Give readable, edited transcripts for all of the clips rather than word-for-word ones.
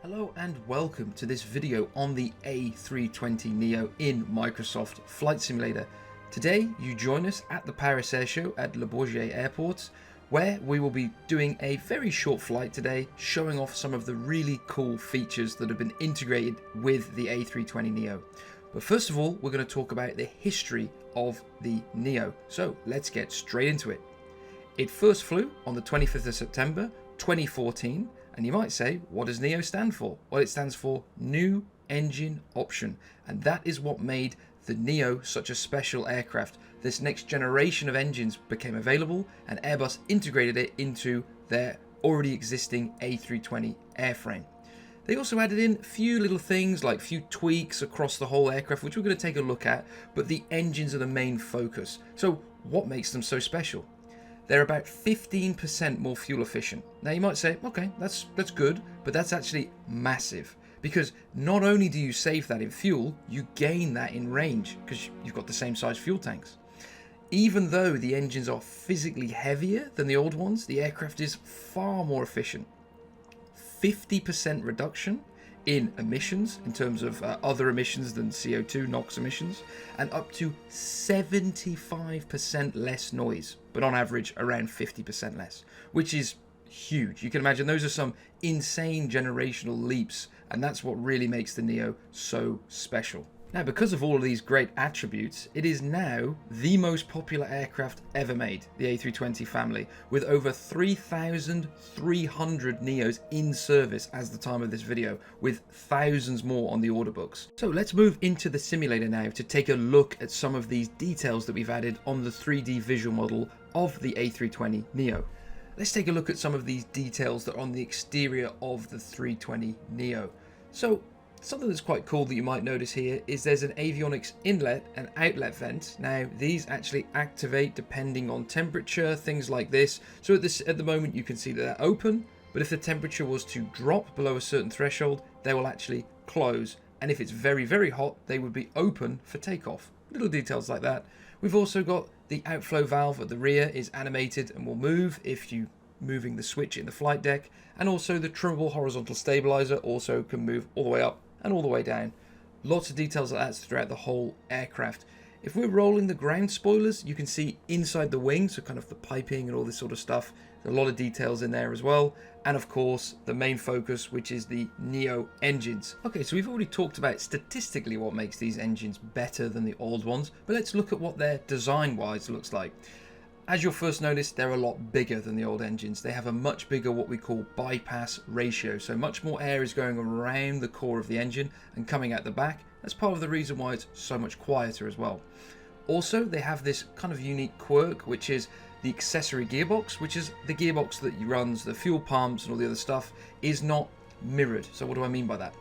Hello and welcome to this video on the A320neo in Microsoft Flight Simulator. Today you join us at the Paris Air Show at Le Bourget Airport, where we will be doing a very short flight today, showing off some of the really cool features that have been integrated with the A320neo. But first of all, we're going to talk about the history of the Neo. So let's get straight into it. It first flew on the 25th of September 2014. And you might say, what does NEO stand for? Well, it stands for New Engine Option. And that is what made the NEO such a special aircraft. This next generation of engines became available and Airbus integrated it into their already existing A320 airframe. They also added in a few little things like a few tweaks across the whole aircraft, which we're going to take a look at, but the engines are the main focus. So what makes them so special? They're about 15% more fuel efficient. Now you might say, okay, that's good, but that's actually massive, because not only do you save that in fuel, you gain that in range because you've got the same size fuel tanks. Even though the engines are physically heavier than the old ones, the aircraft is far more efficient. 50% reduction in emissions in terms of other emissions than CO2, NOx emissions, and up to 75% less noise, but on average around 50% less, which is huge. You can imagine those are some insane generational leaps, and that's what really makes the Neo so special. Now, because of all of these great attributes, it is now the most popular aircraft ever made, the A320 family, with over 3,300 Neos in service as the time of this video, with thousands more on the order books. So let's move into the simulator now to take a look at some of these details that we've added on the 3D visual model of the A320neo. Let's take a look at some of these details that are on the exterior of the 320neo. So something that's quite cool that you might notice here is there's an avionics inlet and outlet vent. Now these actually activate depending on temperature, things like this. So at the moment you can see that they're open, but if the temperature was to drop below a certain threshold, they will actually close. And if it's very, very hot, they would be open for takeoff. Little details like that. We've also got the outflow valve at the rear is animated and will move if you moving the switch in the flight deck. And also the trimmable horizontal stabilizer also can move all the way up and all the way down. Lots of details like that throughout the whole aircraft. If we're rolling the ground spoilers, you can see inside the wing, so kind of the piping and all this sort of stuff. There's a lot of details in there as well. And of course, the main focus, which is the Neo engines. Okay, so we've already talked about statistically what makes these engines better than the old ones, but let's look at what their design-wise looks like. As you'll first notice, they're a lot bigger than the old engines. They have a much bigger what we call bypass ratio. So much more air is going around the core of the engine and coming out the back. That's part of the reason why it's so much quieter as well. Also, they have this kind of unique quirk, which is the accessory gearbox, which is the gearbox that runs the fuel pumps and all the other stuff, is not mirrored. So what do I mean by that?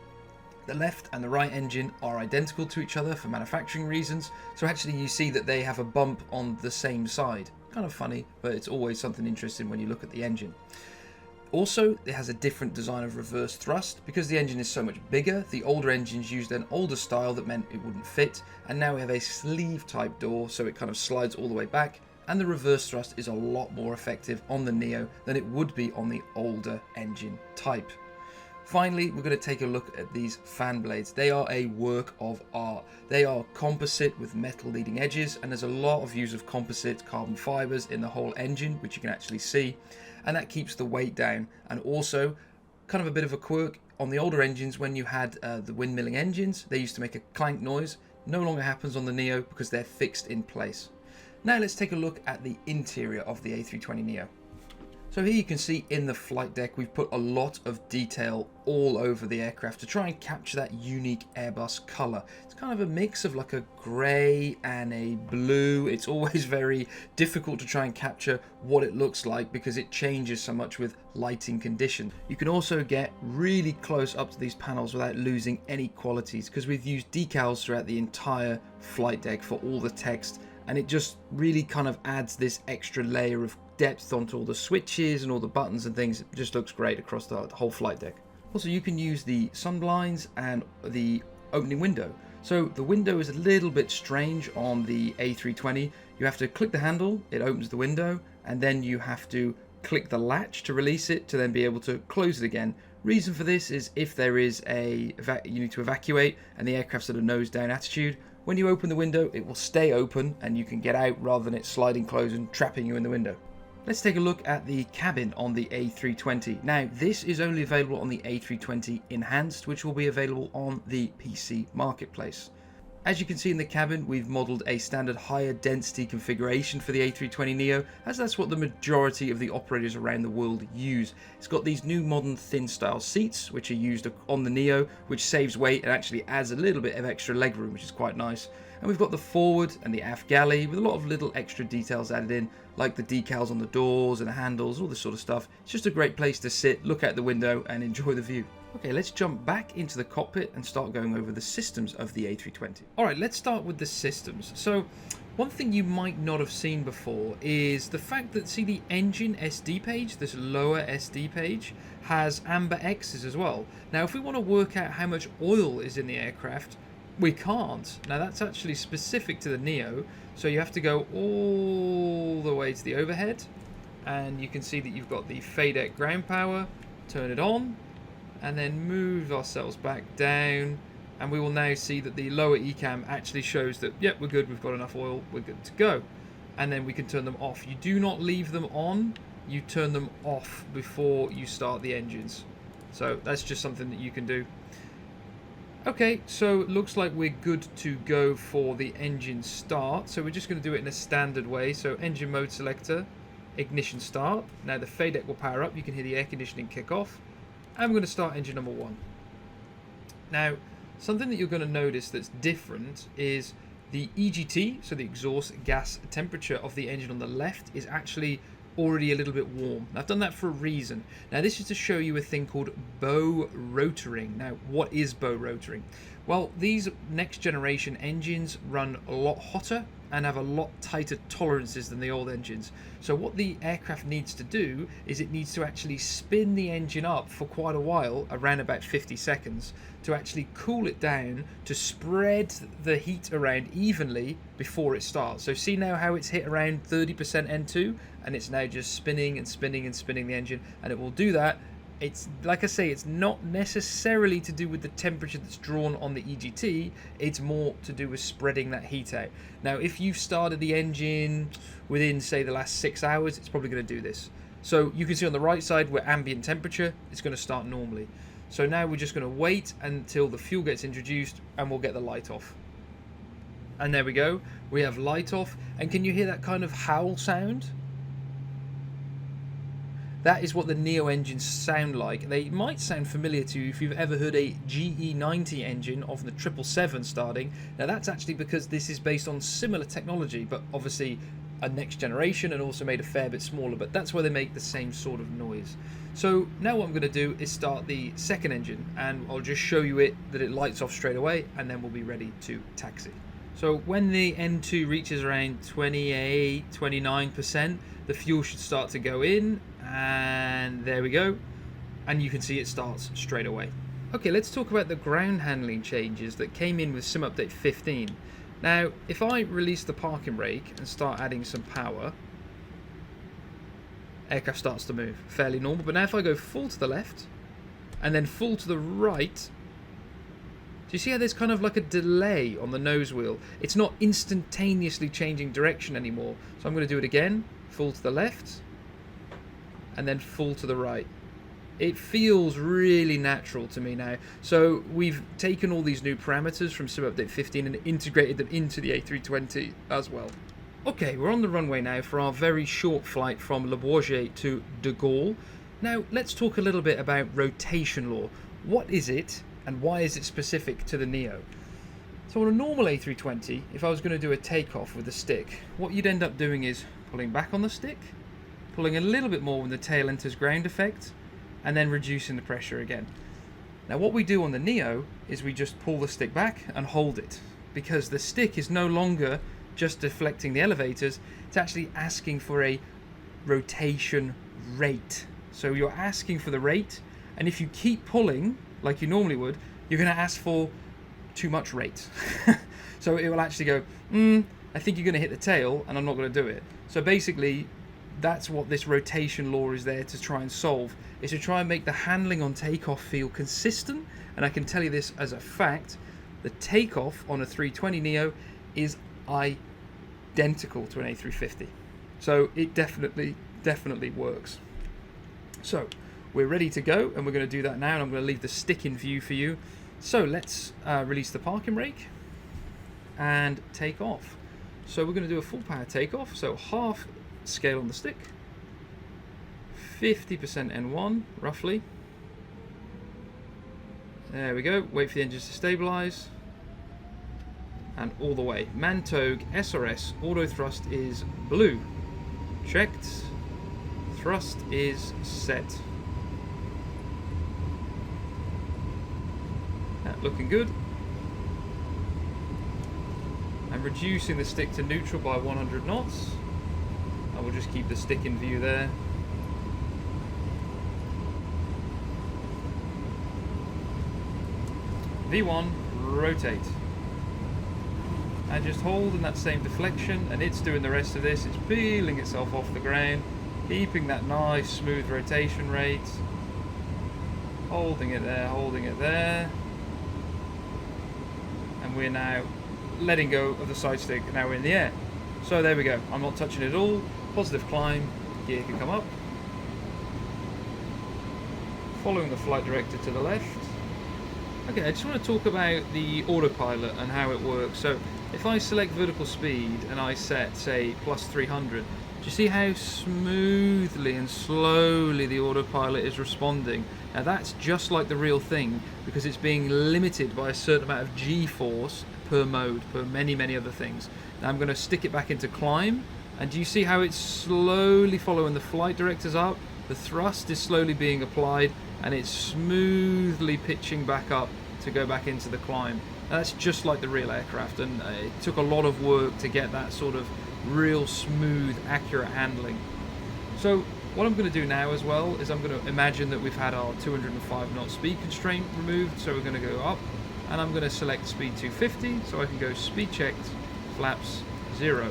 The left and the right engine are identical to each other for manufacturing reasons. So actually you see that they have a bump on the same side. Kind of funny, but it's always something interesting when you look at the engine. Also, it has a different design of reverse thrust. Because the engine is so much bigger, the older engines used an older style that meant it wouldn't fit, and now we have a sleeve type door, so it kind of slides all the way back, and the reverse thrust is a lot more effective on the Neo than it would be on the older engine type. Finally, we're going to take a look at these fan blades. They are a work of art. They are composite with metal leading edges, and there's a lot of use of composite carbon fibers in the whole engine, which you can actually see, and that keeps the weight down. And also, kind of a bit of a quirk, on the older engines, when you had the windmilling engines, they used to make a clank noise. No longer happens on the Neo because they're fixed in place. Now let's take a look at the interior of the A320neo. So here you can see in the flight deck, we've put a lot of detail all over the aircraft to try and capture that unique Airbus color. It's kind of a mix of like a gray and a blue. It's always very difficult to try and capture what it looks like because it changes so much with lighting conditions. You can also get really close up to these panels without losing any qualities because we've used decals throughout the entire flight deck for all the text, and it just really kind of adds this extra layer of depth onto all the switches and all the buttons and things. It just looks great across the whole flight deck. Also, you can use the sun blinds and the opening window. So the window is a little bit strange on the A320. You have to click the handle, it opens the window, and then you have to click the latch to release it to then be able to close it again, Reason for this is if there is you need to evacuate and the aircraft's at a nose down attitude, when you open the window it will stay open and you can get out rather than it sliding closed and trapping you in the window. Let's take a look at the cabin on the A320. Now this is only available on the A320 Enhanced, which will be available on the PC marketplace. As you can see in the cabin, we've modelled a standard higher density configuration for the A320neo, as that's what the majority of the operators around the world use. It's got these new modern thin style seats, which are used on the Neo, which saves weight and actually adds a little bit of extra legroom, which is quite nice. And we've got the forward and the aft galley with a lot of little extra details added in, like the decals on the doors and the handles, all this sort of stuff. It's just a great place to sit, look out the window and enjoy the view. Okay, let's jump back into the cockpit and start going over the systems of the A320. Alright, let's start with the systems. So, one thing you might not have seen before is the fact that, see, the engine SD page, this lower SD page, has amber X's as well. Now, if we want to work out how much oil is in the aircraft, we can't. Now, that's actually specific to the Neo, so you have to go all the way to the overhead, and you can see that you've got the FADEC ground power, turn it on, and then move ourselves back down, and we will now see that the lower ECAM actually shows that, yep, we're good, we've got enough oil, we're good to go. And then we can turn them off. You do not leave them on, you turn them off before you start the engines. So that's just something that you can do. Okay, so it looks like we're good to go for the engine start. So we're just going to do it in a standard way. So engine mode selector, ignition start. Now the FADEC will power up, you can hear the air conditioning kick off. I'm going to start engine number 1. Now, something that you're going to notice that's different is the EGT, so the exhaust gas temperature of the engine on the left, is actually already a little bit warm. I've done that for a reason. Now, this is to show you a thing called bow rotoring. Now, what is bow rotoring? Well, these next generation engines run a lot hotter and have a lot tighter tolerances than the old engines. So what the aircraft needs to do is it needs to actually spin the engine up for quite a while, around about 50 seconds, to actually cool it down, to spread the heat around evenly before it starts. So see now how it's hit around 30% N2, and it's now just spinning and spinning and spinning the engine, and it will do that. It's like I say, it's not necessarily to do with the temperature that's drawn on the EGT, it's more to do with spreading that heat out. Now, if you've started the engine within, say, the last 6 hours, it's probably going to do this. So you can see on the right side where ambient temperature, it's going to start normally. So now we're just going to wait until the fuel gets introduced and we'll get the light off. And there we go, we have light off. And can you hear that kind of howl sound? That is what the Neo engines sound like. They might sound familiar to you if you've ever heard a GE90 engine of the 777 starting. Now that's actually because this is based on similar technology, but obviously a next generation and also made a fair bit smaller, but that's where they make the same sort of noise. So now what I'm going to do is start the second engine, and I'll just show you that it lights off straight away, and then we'll be ready to taxi. So when the N2 reaches around 28, 29%, the fuel should start to go in, and there we go, and you can see it starts straight away. Okay, let's talk about the ground handling changes that came in with Sim Update 15. Now, if I release the parking brake and start adding some power, aircraft starts to move, fairly normal. But now if I go full to the left and then full to the right, do you see how there's kind of like a delay on the nose wheel? It's not instantaneously changing direction anymore. So I'm going to do it again, full to the left and then full to the right. It feels really natural to me now. So we've taken all these new parameters from Sim Update 15 and integrated them into the A320 as well. Okay, we're on the runway now for our very short flight from Le Bourget to De Gaulle. Now, let's talk a little bit about rotation law. What is it, and why is it specific to the Neo? So on a normal A320, if I was going to do a takeoff with a stick, what you'd end up doing is pulling back on the stick, pulling a little bit more when the tail enters ground effect, and then reducing the pressure again. Now what we do on the Neo is we just pull the stick back and hold it, because the stick is no longer just deflecting the elevators, it's actually asking for a rotation rate. So you're asking for the rate, and if you keep pulling like you normally would, you're going to ask for too much rate. So it will actually go, I think you're going to hit the tail and I'm not going to do it. So basically that's what this rotation law is there to try and solve, is to try and make the handling on takeoff feel consistent. And I can tell you this as a fact, the takeoff on a 320neo is identical to an A350. So it definitely works. So we're ready to go, and we're going to do that now, and I'm going to leave the stick in view for you. So let's release the parking brake and take off. So we're going to do a full power takeoff, so half scale on the stick, 50% N1 roughly. There we go. Wait for the engines to stabilize, and all the way. Mantog SRS auto thrust is blue. Checked. Thrust is set. Looking good. I'm reducing the stick to neutral by 100 knots. I will just keep the stick in view there. V1, rotate. And just hold in that same deflection, and it's doing the rest of this. It's peeling itself off the ground, keeping that nice smooth rotation rate. Holding it there, holding it there. And we're now letting go of the side stick. Now we're in the air. So there we go. I'm not touching it at all. Positive climb. Gear can come up. Following the flight director to the left. Okay, I just want to talk about the autopilot and how it works. So if I select vertical speed and I set, say, plus 300, do you see how smoothly and slowly the autopilot is responding? Now that's just like the real thing, because it's being limited by a certain amount of G-force per mode, per many other things. Now I'm going to stick it back into climb, and do you see how it's slowly following the flight directors up? The thrust is slowly being applied, and it's smoothly pitching back up to go back into the climb. Now, that's just like the real aircraft, and it took a lot of work to get that sort of real smooth, accurate handling. So what I'm going to do now as well is I'm going to imagine that we've had our 205 knot speed constraint removed, so we're going to go up, and I'm going to select speed 250, so I can go speed checked, flaps 0.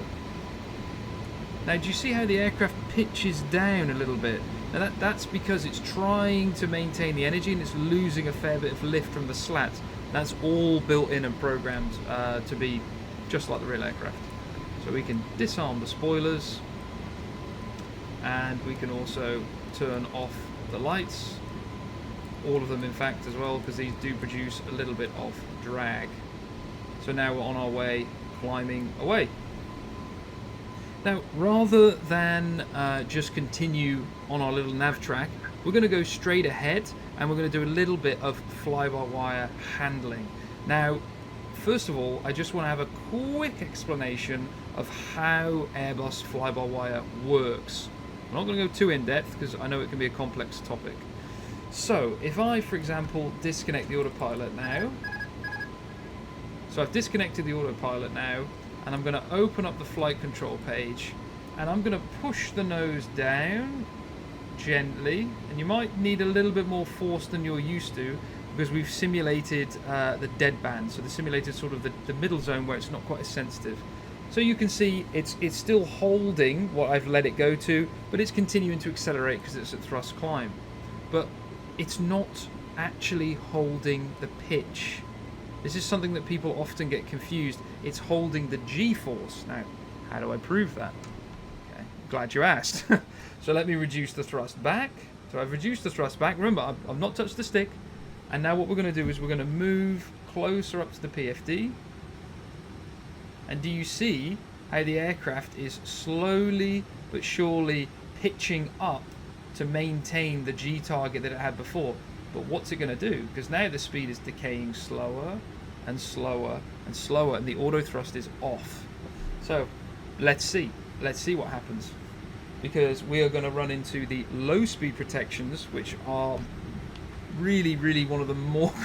Now do you see how the aircraft pitches down a little bit? Now that's because it's trying to maintain the energy, and it's losing a fair bit of lift from the slats. That's all built in and programmed to be just like the real aircraft. So we can disarm the spoilers, and we can also turn off the lights, all of them in fact as well, because these do produce a little bit of drag. So now we're on our way, climbing away. Now rather than just continue on our little nav track, we're going to go straight ahead, and we're going to do a little bit of fly-by-wire handling. Now first of all, I just want to have a quick explanation of how Airbus fly-by-wire works. I'm not going to go too in-depth because I know it can be a complex topic. So if I, for example, disconnect the autopilot now. So I've disconnected the autopilot now, and I'm going to open up the flight control page, and I'm going to push the nose down gently, and you might need a little bit more force than you're used to, because we've simulated the dead band, so the simulated sort of the middle zone where it's not quite as sensitive. So you can see it's still holding what I've let it go to, but it's continuing to accelerate because it's at thrust climb. But it's not actually holding the pitch. This is something that people often get confused. It's holding the G-force. Now, how do I prove that? Okay, glad you asked. So let me reduce the thrust back. So I've reduced the thrust back. Remember, I've not touched the stick. And now what we're going to do is we're going to move closer up to the PFD. And do you see how the aircraft is slowly but surely pitching up to maintain the G target that it had before? But what's it going to do? Because now the speed is decaying slower and slower and slower, and the auto thrust is off. So let's see what happens, because we are going to run into the low speed protections, which are really one of the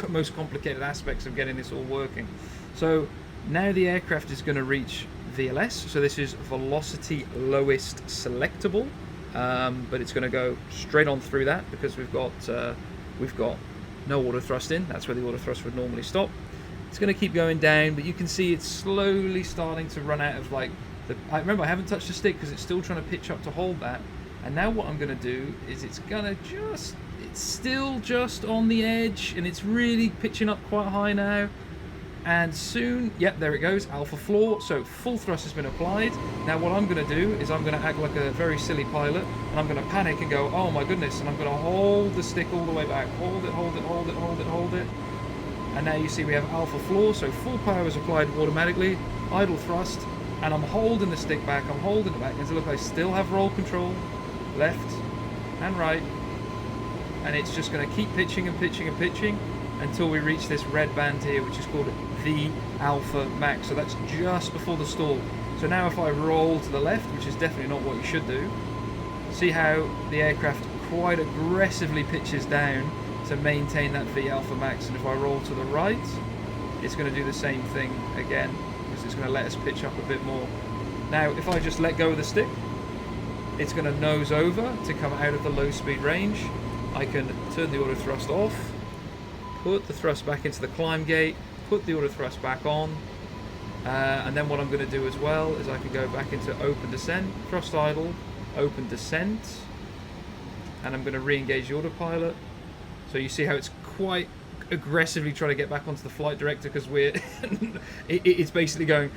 most complicated aspects of getting this all working. So now the aircraft is going to reach VLS, so this is velocity lowest selectable, but it's going to go straight on through that because we've got no auto thrust in. That's where the auto thrust would normally stop. It's going to keep going down, but you can see it's slowly starting to run out of like I remember I haven't touched the stick because it's still trying to pitch up to hold that. And now what I'm going to do is it's still just on the edge, and it's really pitching up quite high now. And soon, yep, there it goes, alpha floor. So full thrust has been applied. Now what I'm going to do is I'm going to act like a very silly pilot, and I'm going to panic and go, oh my goodness, and I'm going to hold the stick all the way back. Hold it, hold it, hold it, hold it, hold it. And now you see we have alpha floor, so full power is applied automatically, idle thrust, and I'm holding the stick back, I'm holding it back, and look, I still have roll control, left and right, and it's just going to keep pitching and pitching and pitching until we reach this red band here, which is called the alpha max. So that's just before the stall. So now if I roll to the left, which is definitely not what you should do, see how the aircraft quite aggressively pitches down to maintain that V alpha max, and if I roll to the right, it's going to do the same thing again, because it's going to let us pitch up a bit more. Now if I just let go of the stick, it's going to nose over to come out of the low speed range. I can turn the auto thrust off, put the thrust back into the climb gate, put the auto thrust back on, and then what I'm going to do as well is I can go back into open descent, thrust idle, open descent, and I'm going to re-engage the autopilot. So you see how it's quite aggressively trying to get back onto the flight director, because we're it's basically going,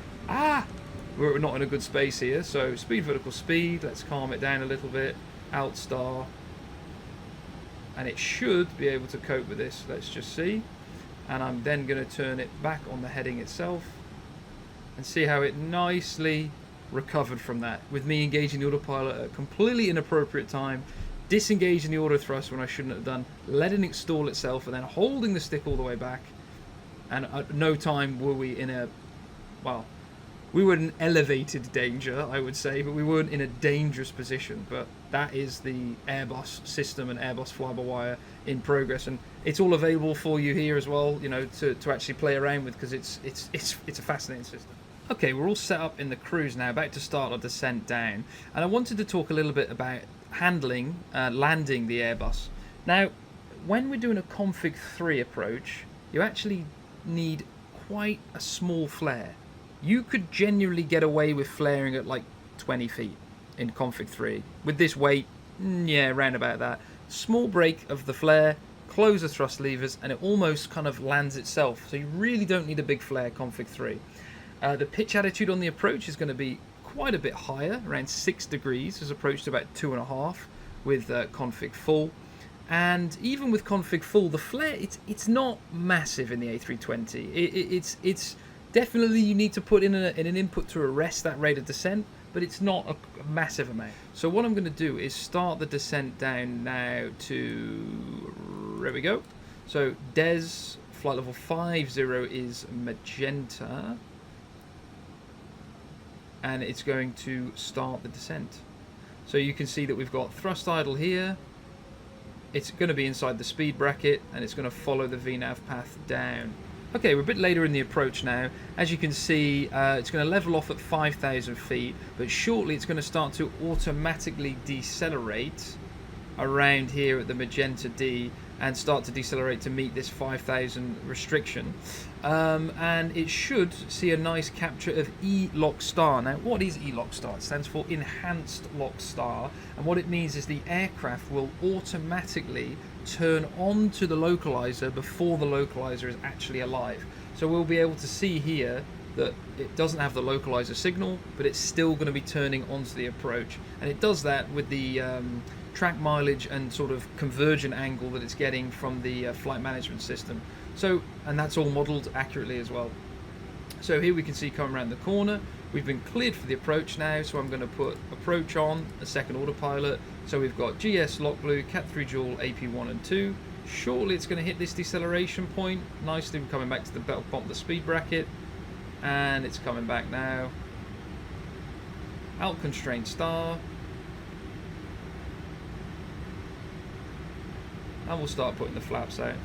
we're not in a good space here. So speed, vertical speed, let's calm it down a little bit, alt star, and it should be able to cope with this. Let's just see. And I'm then going to turn it back on the heading itself and see how it nicely recovered from that, with me engaging the autopilot at a completely inappropriate time, disengaging the auto thrust when I shouldn't have done, letting it stall itself, and then holding the stick all the way back. And at no time were we in a, well, we were in elevated danger, I would say, but we weren't in a dangerous position. But that is the Airbus system and Airbus fly-by-wire in progress, and it's all available for you here as well, you know, to actually play around with, because it's a fascinating system. Okay, we're all set up in the cruise now, about to start our descent down, and I wanted to talk a little bit about handling, landing the Airbus. Now, when we're doing a config 3 approach, you actually need quite a small flare. You could genuinely get away with flaring at like 20 feet in config 3. With this weight, yeah, around about that. Small break of the flare, close the thrust levers, and it almost kind of lands itself. So you really don't need a big flare config 3. The pitch attitude on the approach is going to be quite a bit higher, around 6 degrees, as opposed to about 2.5 with config full. And even with config full, the flare, it's not massive in the A320. It's definitely, you need to put in an input to arrest that rate of descent, but it's not a massive amount. So what I'm going to do is start the descent down now to, there we go. So DES flight level 50 is magenta, and it's going to start the descent. So you can see that we've got thrust idle here. It's going to be inside the speed bracket, and it's going to follow the VNAV path down. Okay, we're a bit later in the approach now. As you can see, it's going to level off at 5,000 feet, but shortly it's going to start to automatically decelerate around here at the magenta D and start to decelerate to meet this 5,000 restriction. And it should see a nice capture of E-Lock Star. Now, what is E-Lock Star? It stands for Enhanced Lock Star, and what it means is the aircraft will automatically turn on to the localizer before the localizer is actually alive. So we'll be able to see here that it doesn't have the localizer signal, but it's still going to be turning onto the approach, and it does that with the track mileage and sort of convergent angle that it's getting from the flight management system. So, and that's all modeled accurately as well. So here we can see coming around the corner, we've been cleared for the approach now, so I'm going to put approach on, a second autopilot. So we've got GS Lock Blue, Cat 3 Dual, AP1 and 2. Shortly it's going to hit this deceleration point, nicely coming back to the belt pump, the speed bracket, and it's coming back now. Alt constraint star. And we'll start putting the flaps out.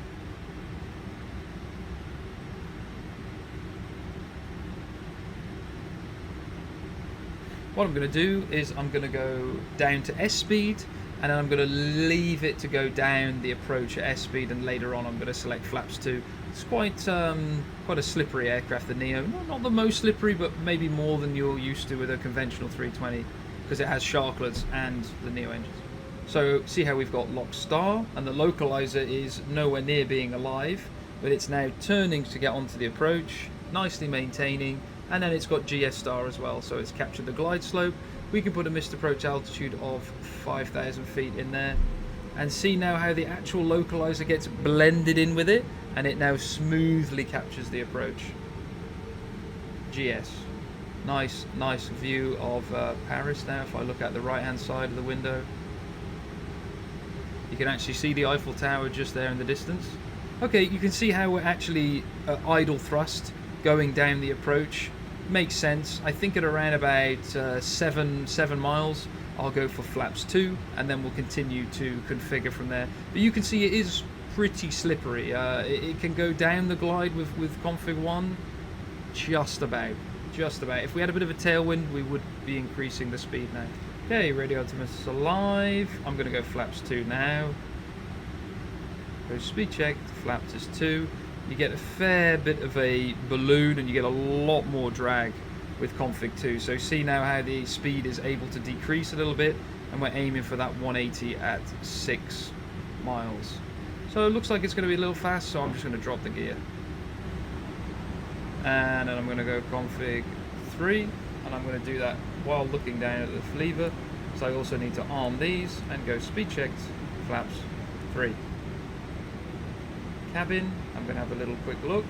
What I'm going to do is I'm going to go down to S speed, and then I'm going to leave it to go down the approach at S speed, and later on I'm going to select flaps 2. It's quite a slippery aircraft, the Neo. Not the most slippery, but maybe more than you're used to with a conventional 320, because it has sharklets and the Neo engines. So see how we've got lock star, and the localizer is nowhere near being alive, but it's now turning to get onto the approach, nicely maintaining, and then it's got GS star as well, so it's captured the glide slope. We can put a missed approach altitude of 5,000 feet in there, and see now how the actual localizer gets blended in with it, and it now smoothly captures the approach. GS. Nice view of Paris now. If I look at the right hand side of the window, you can actually see the Eiffel Tower just there in the distance. Okay, you can see how we're actually idle thrust going down the approach. Makes sense. I think at around about 7 miles, I'll go for flaps 2, and then we'll continue to configure from there. But you can see it is pretty slippery. It can go down the glide with config 1, just about. If we had a bit of a tailwind, we would be increasing the speed now. Okay, Radio Optimus is alive. I'm going to go flaps 2 now. Go speed check, flaps is 2. You get a fair bit of a balloon, and you get a lot more drag with config 2. So see now how the speed is able to decrease a little bit, and we're aiming for that 180 at 6 miles. So it looks like it's going to be a little fast, so I'm just going to drop the gear. And then I'm going to go config 3, and I'm going to do that while looking down at the lever. So I also need to arm these and go speed checked, flaps 3. Cabin, I'm going to have a little quick look.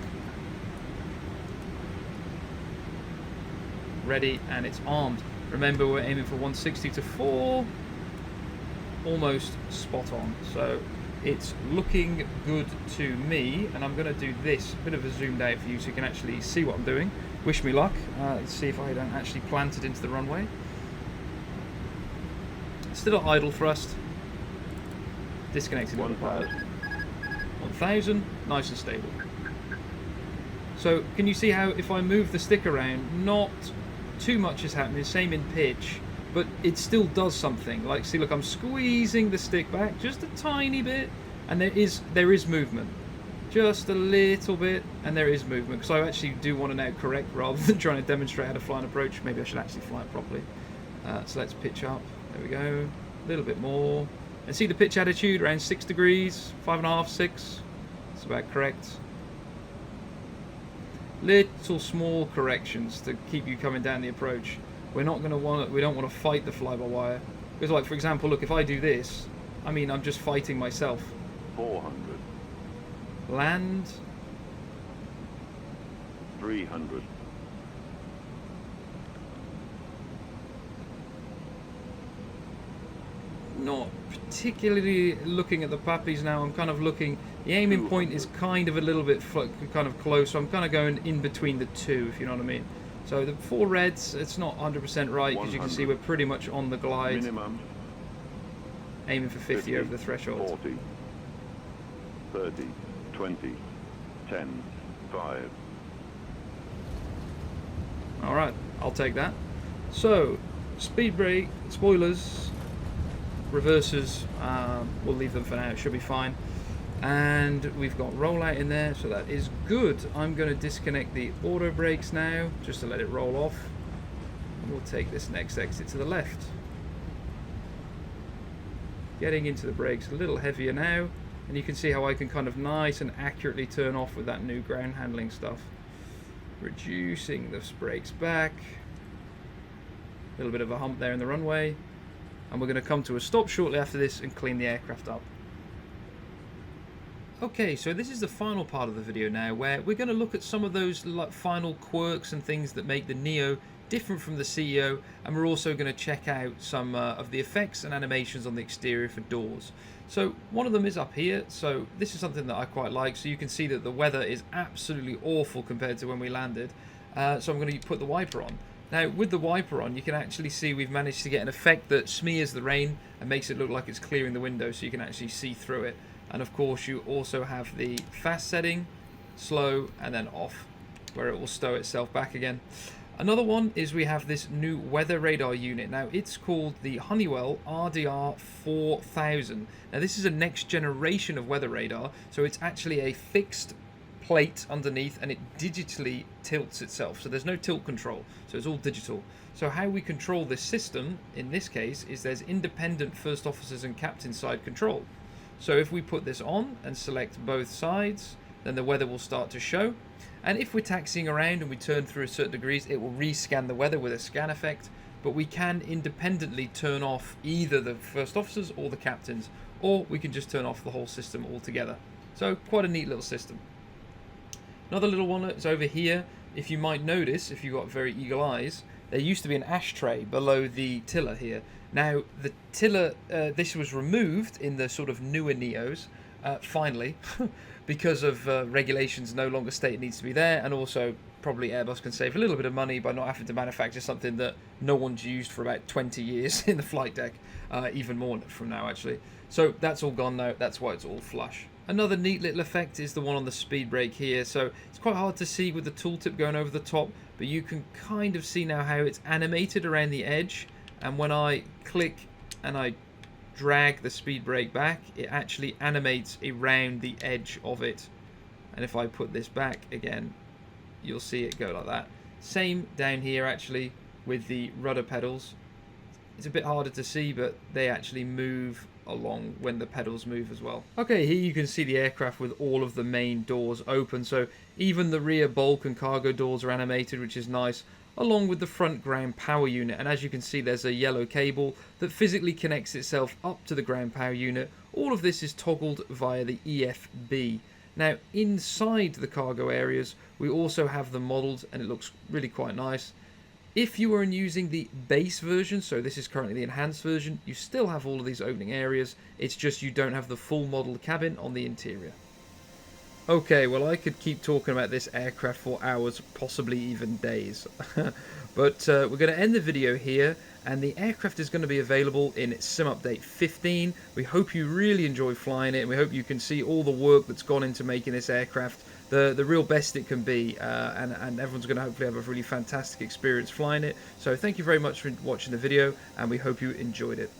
Ready, and it's armed. Remember, we're aiming for 160 to 4. Almost spot on. So it's looking good to me, and I'm going to do this, a bit of a zoomed out for you so you can actually see what I'm doing. Wish me luck. Let's see if I don't actually plant it into the runway. Still at idle thrust. Disconnected autopilot. 1000, nice and stable. So can you see how if I move the stick around, not too much is happening, same in pitch, but it still does something. Like, see, look, I'm squeezing the stick back just a tiny bit, and there is movement. Just a little bit, and there is movement, because I actually do want to now correct rather than trying to demonstrate how to fly an approach. Maybe I should actually fly it properly. So let's pitch up. There we go. A little bit more. And see the pitch attitude around 6 degrees, 5.5, 6. It's about correct. Little small corrections to keep you coming down the approach. We don't want to fight the fly-by-wire. Because, like, for example, look, if I do this, I mean, I'm just fighting myself. 400. Land. 300. Not particularly looking at the puppies now. I'm kind of looking. The aiming point is kind of a little bit kind of close, so I'm kind of going in between the two, if you know what I mean. So the 4 reds, it's not 100% right, because you can see we're pretty much on the glide. Minimum. Aiming for 50 over the threshold. 40, 30, 20, 10, 5. Alright, I'll take that. So, speed brake, spoilers, reversers, we'll leave them for now, it should be fine. And we've got rollout in there, so that is good. I'm going to disconnect the auto brakes now, just to let it roll off. And we'll take this next exit to the left. Getting into the brakes a little heavier now, and you can see how I can kind of nice and accurately turn off with that new ground handling stuff. Reducing the brakes back. A little bit of a hump there in the runway. And we're going to come to a stop shortly after this and clean the aircraft up. Okay, so this is the final part of the video now, where we're going to look at some of those final quirks and things that make the Neo different from the CEO, and we're also going to check out some of the effects and animations on the exterior for doors. So one of them is up here, so this is something that I quite like. So you can see that the weather is absolutely awful compared to when we landed, so I'm going to put the wiper on. Now with the wiper on, you can actually see we've managed to get an effect that smears the rain and makes it look like it's clearing the window, so you can actually see through it. And of course you also have the fast setting, slow, and then off, where it will stow itself back again. Another one is we have this new weather radar unit. Now it's called the Honeywell RDR 4000. Now this is a next generation of weather radar, so it's actually a fixed plate underneath and it digitally tilts itself. So there's no tilt control, so it's all digital. So how we control this system in this case is there's independent first officers and captain side control. So if we put this on and select both sides, then the weather will start to show. And if we're taxiing around and we turn through a certain degrees, it will rescan the weather with a scan effect. But we can independently turn off either the first officers or the captains, or we can just turn off the whole system altogether. So quite a neat little system. Another little one that's over here, if you might notice, if you've got very eagle eyes, there used to be an ashtray below the tiller here. Now the tiller, this was removed in the sort of newer Neos, finally, because of regulations no longer state it needs to be there, and also probably Airbus can save a little bit of money by not having to manufacture something that no one's used for about 20 years in the flight deck, even more from now actually. So that's all gone now, that's why it's all flush. Another neat little effect is the one on the speed brake here. So it's quite hard to see with the tooltip going over the top, but you can kind of see now how it's animated around the edge, and when I click and I drag the speed brake back, it actually animates around the edge of it. And if I put this back again, you'll see it go like that. Same down here actually with the rudder pedals. It's a bit harder to see, but they actually move along when the pedals move as well. Okay, here you can see the aircraft with all of the main doors open, so even the rear bulk and cargo doors are animated, which is nice, along with the front ground power unit. And as you can see, there's a yellow cable that physically connects itself up to the ground power unit. All of this is toggled via the EFB. Now inside the cargo areas we also have them modelled, and it looks really quite nice. If you are using the base version, so this is currently the enhanced version, you still have all of these opening areas, it's just you don't have the full modelled cabin on the interior. Okay, well I could keep talking about this aircraft for hours, possibly even days. But we're going to end the video here, and the aircraft is going to be available in Sim Update 15. We hope you really enjoy flying it, and we hope you can see all the work that's gone into making this aircraft the real best it can be, and everyone's going to hopefully have a really fantastic experience flying it. So thank you very much for watching the video, and we hope you enjoyed it.